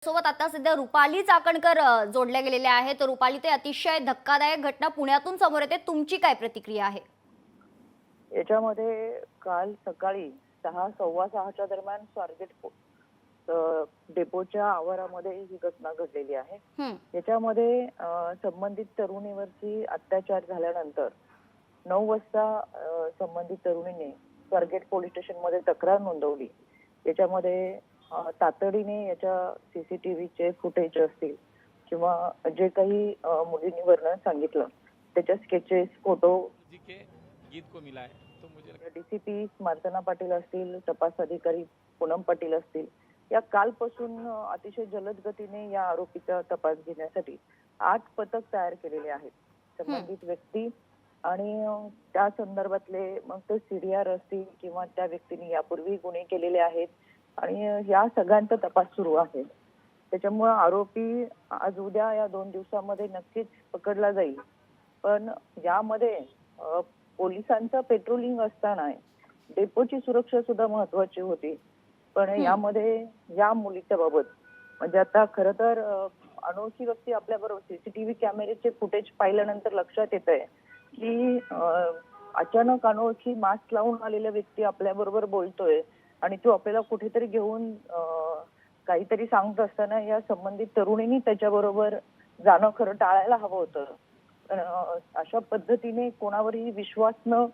सोबत आता सध्या रुपाली चाकणकर जोडल्या गेलेल्या आहेत. तर रुपाली, ते अतिशय धक्कादायक घटना पुण्यातून समोर येते. तुमची काय प्रतिक्रिया आहे? याच्यामध्ये काल सकाळी 6:15 दरम्यान स्वारगेट डेपोच्या आवारामध्ये ही घटना घडलेली आहे. याच्यामध्ये संबंधित तरुणीवरती अत्याचार झाल्यानंतर 9 वाजता संबंधित तरुणीने स्वारगेट पोलीस स्टेशन मध्ये तक्रार नोंदवली. याच्यामध्ये तातडीने याच्या सीसीटीव्हीचे फुटेज असतील किंवा जे काही मुलींनी वर्णन सांगितलं त्याच्या स्केचेस, फोटो गीत को मिला है तो मुझे डीसीपी मार्तना पाटील असतील, तपास अधिकारी पूनम पाटील असतील, या कालपासून अतिशय जलद गतीने या आरोपीचा तपास घेण्यासाठी 8 पथक तयार केलेले आहेत. संबंधित व्यक्ती आणि त्या संदर्भातले मग ते सीडीआर असतील किंवा त्या व्यक्तीने यापूर्वी गुन्हे केलेले आहेत आणि या सगळ्यांचा तपास सुरू आहे. त्याच्यामुळे आरोपी आज उद्या या 2 दिवसामध्ये नक्कीच पकडला जाईल. पण यामध्ये पोलिसांचं पेट्रोलिंग असताना डेपोची सुरक्षा सुद्धा महत्वाची होती. पण यामध्ये या मुलीच्या बाबत म्हणजे आता खरं तर अनोळखी व्यक्ती आपल्या बरोबर सीसीटीव्ही कॅमेऱ्याचे फुटेज पाहिल्यानंतर लक्षात येत आहे की अचानक अनोळखी मास्क लावून आलेला व्यक्ती आपल्या बरोबर बोलतोय आणि तो आपल्याला कुठेतरी घेऊन काहीतरी सांगत असताना या संबंधित तरुणींनी त्याच्याबरोबर जाणं खरं टाळायला हवं होतं. अशा पद्धतीने कोणावरही विश्वास न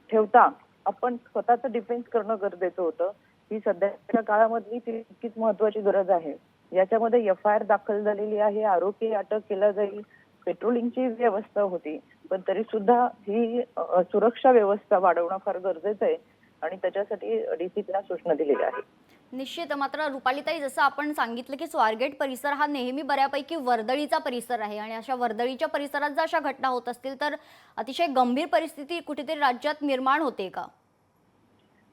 ठेवता आपण स्वतःच डिफेन्स करणं गरजेचं होतं. ही सध्याच्या काळामधली तितकीच महत्वाची गरज आहे. याच्यामध्ये एफआयआर दाखल झालेली आहे, आरोपी अटक केला जाईल, पेट्रोलिंगची व्यवस्था होती, पण तरी सुद्धा ही सुरक्षा व्यवस्था वाढवणं फार गरजेचं आहे आणि त्याच्यासाठी डीसीपीला सूचना दिलेल्या आहेत. निश्चित. मात्र रुपालीताई, जसं आपण सांगितलं की स्वारगेट परिसर हा नेहमी बऱ्यापैकी वर्दळीचा परिसर आहे आणि अशा वर्दळीच्या परिसरात जर अशा घटना होत असतील तर अतिशय गंभीर परिस्थिती कुठेतरी राज्यात निर्माण होते का?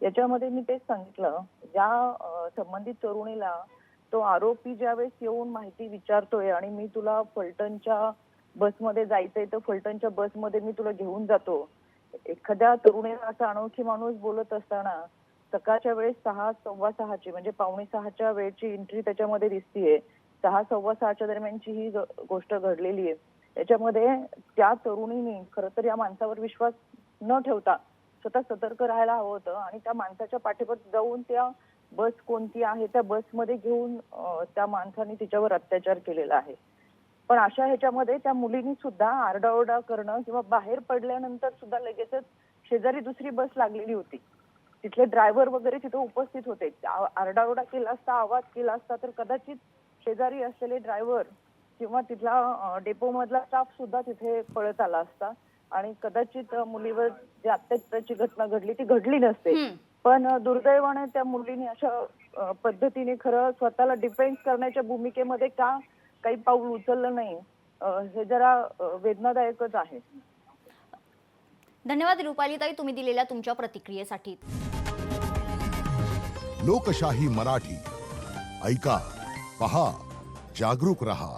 याच्यामध्ये मी तेच सांगितलं, ज्या संबंधित तरुणीला तो आरोपी ज्यावेळेस येऊन माहिती विचारतोय आणि मी तुला फलटणच्या बसमध्ये जायचंय तर फलटणच्या बसमध्ये मी तुला घेऊन जातो, एखाद्या तरुणीला असा अनोळखी माणूस बोलत असताना सकाळच्या वेळेस 6:15 म्हणजे 5:45च्या वेळची एंट्री त्याच्यामध्ये दिसतीये. 6:15 दरम्यानची ही गोष्ट घडलेली आहे. याच्यामध्ये त्या तरुणीने खरं तर या माणसावर विश्वास न ठेवता स्वतः सतर्क राहायला हवं होतं आणि त्या माणसाच्या पाठीवर जाऊन त्या बस कोणती आहे त्या बसमध्ये घेऊन त्या माणसाने तिच्यावर अत्याचार केलेला आहे. पण अशा ह्याच्यामध्ये त्या मुलींनी सुद्धा आरडाओरडा करणं किंवा बाहेर पडल्यानंतर सुद्धा लगेचच शेजारी दुसरी बस लागलेली होती, तिथले ड्रायव्हर वगैरे तिथे उपस्थित होते. आरडाओरडा केला असता, आवाज केला असता तर कदाचित शेजारी असलेले ड्रायव्हर किंवा तिथला डेपो मधला स्टाफ सुद्धा तिथे पळत आला असता आणि कदाचित मुलीवर जी अत्याचाराची घटना घडली ती घडली नसते. पण दुर्दैवाने त्या मुलीने अशा पद्धतीने खरं स्वतःला डिफेन्स करण्याच्या भूमिकेमध्ये का काही पाऊल उचललं नाही, हे जरा वेदनादायकच आहे. धन्यवाद रुपालीताई, तुम्ही दिलेल्या तुमच्या प्रतिक्रियेसाठी. लोकशाही मराठी ऐका, पहा, जागरूक रहा.